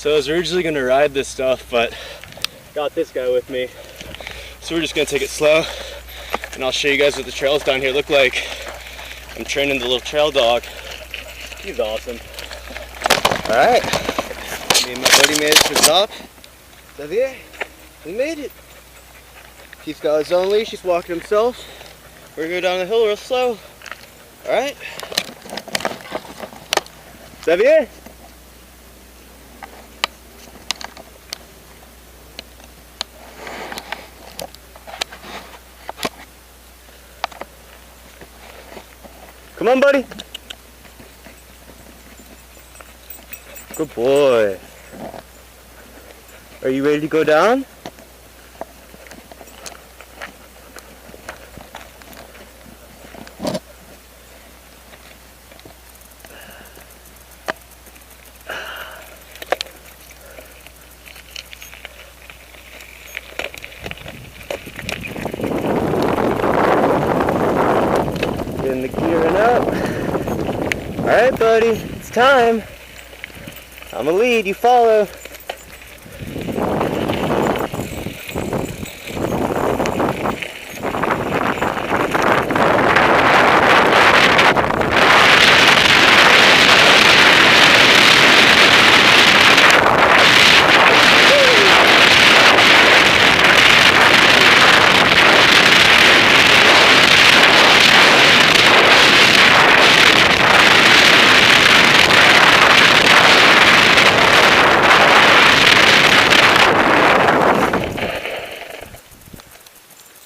So I was originally going to ride this stuff, but got this guy with me. So we're just going to take it slow, and I'll show you guys what the trails down here look like. I'm training the little trail dog. He's awesome. Alright, me and my buddy made it to the top. Xavier, we made it. He's got his own leash, he's walking himself. We're going to go down the hill real slow. Alright. Xavier? Come on, buddy. Good boy. Are you ready to go down? Getting the gearing up. Alright, buddy, it's time. I'm a lead, you follow.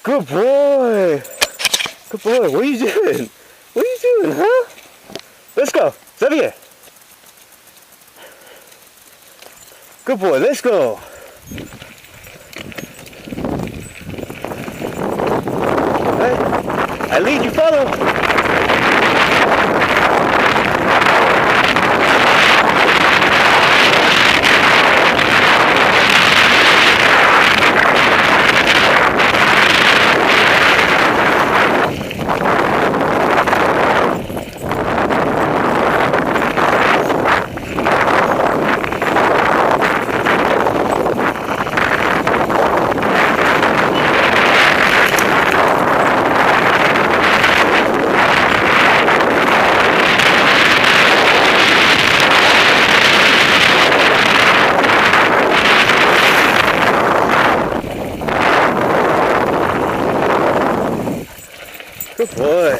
Good boy! Good boy, what are you doing? What are you doing, huh? Let's go, Xavier! Good boy, let's go! Alright, I lead, you follow! Good boy.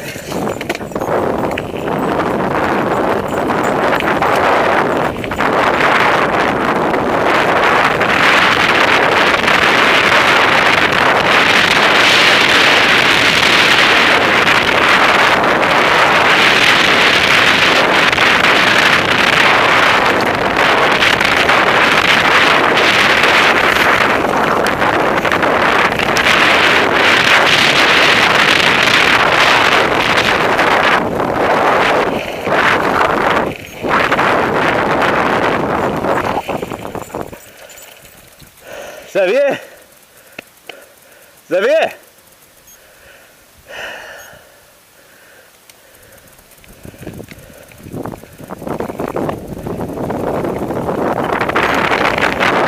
Xavier! Xavier!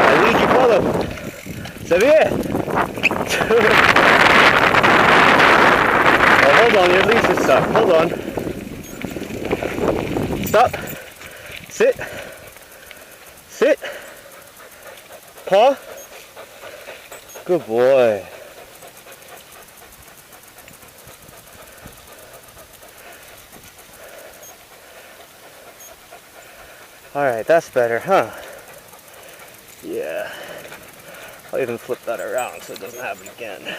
I lead, you follow. Xavier! Oh, hold on, your leash is stuck. Hold on. Stop. Sit. Sit. Paw. Good boy. Alright, that's better, huh? Yeah. I'll even flip that around so it doesn't happen again.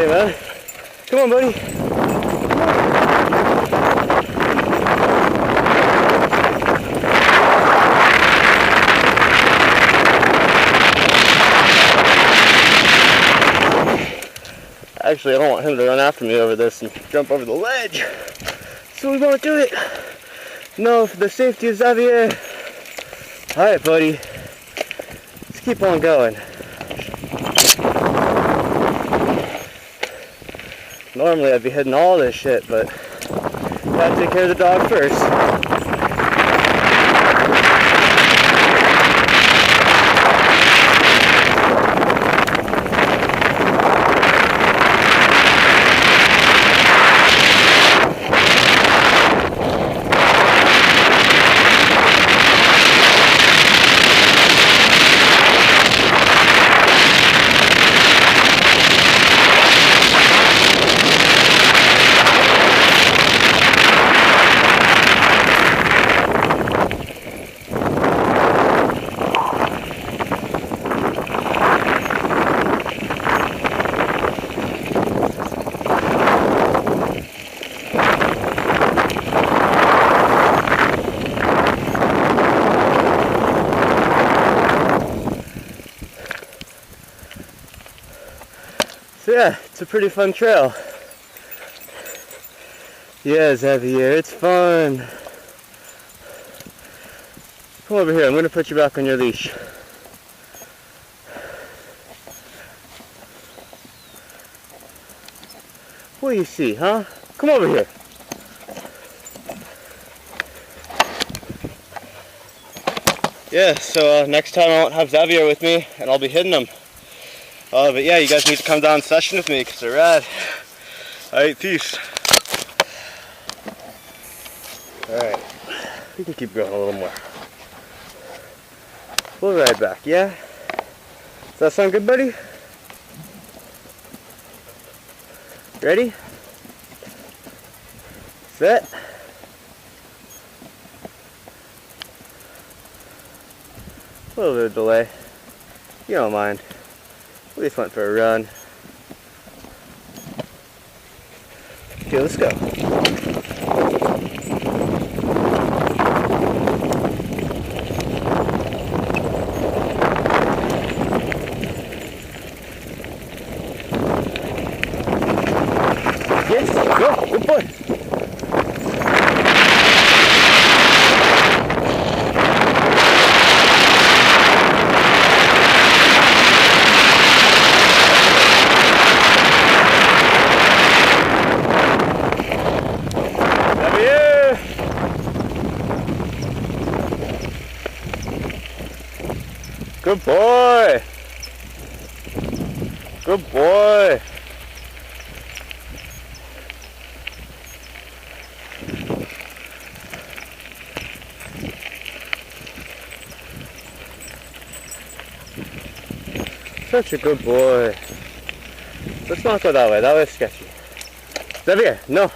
Hey man, come on buddy. Actually, I don't want him to run after me over this and jump over the ledge. So we won't do it. No, for the safety of Xavier. Alright buddy, let's keep on going. Normally I'd be hitting all this shit, but gotta take care of the dog first. So yeah, it's a pretty fun trail. Yeah, Xavier, it's fun. Come over here, I'm going to put you back on your leash. What do you see, huh? Come over here. Yeah, so next time I won't have Xavier with me, and I'll be hitting him. But yeah, you guys need to come down and session with me, because they're rad. Alright, peace. Alright, we can keep going a little more. We'll ride back, yeah? Does that sound good, buddy? Ready? Set. A little bit of delay. You don't mind. We just went for a run. Okay, let's go. Yes, go, good boy. Good boy. Good boy. Such a good boy. Let's not go that way. That way's sketchy. Xavier, no.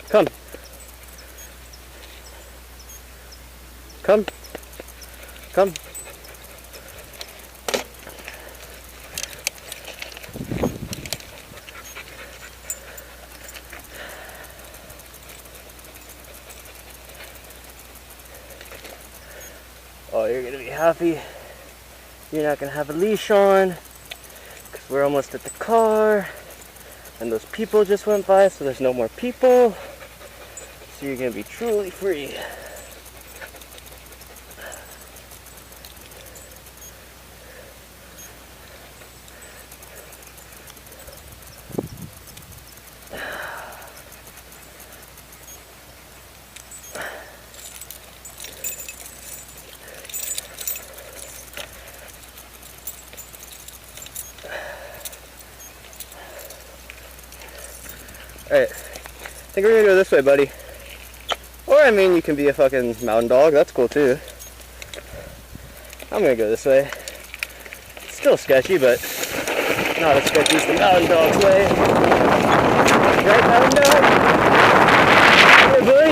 Come. Come. Come. Oh, you're gonna be happy. You're not gonna have a leash on because we're almost at the car and those people just went by, so there's no more people. So you're gonna be truly free. Alright, I think we're gonna go this way, buddy. Or, I mean, you can be a fucking mountain dog, that's cool too. I'm gonna go this way. It's still sketchy, but not as sketchy as the mountain dog's way. Right, mountain dog? Hey, buddy!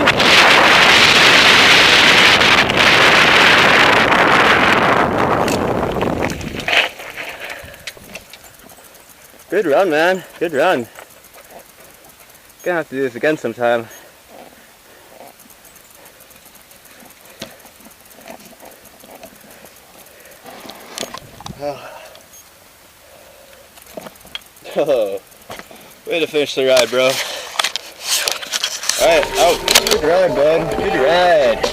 Good run, man. Good run. Gonna have to do this again sometime. Oh, way to finish the ride, bro. Alright, out. Good ride, bud. Good ride.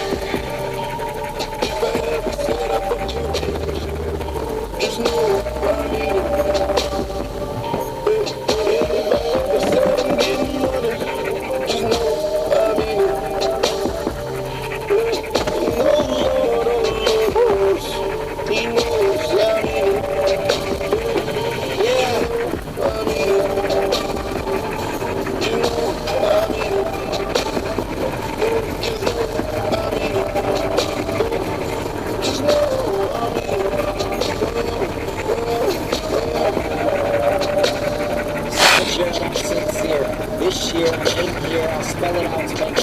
This year, 8 year, I'll spell it out to make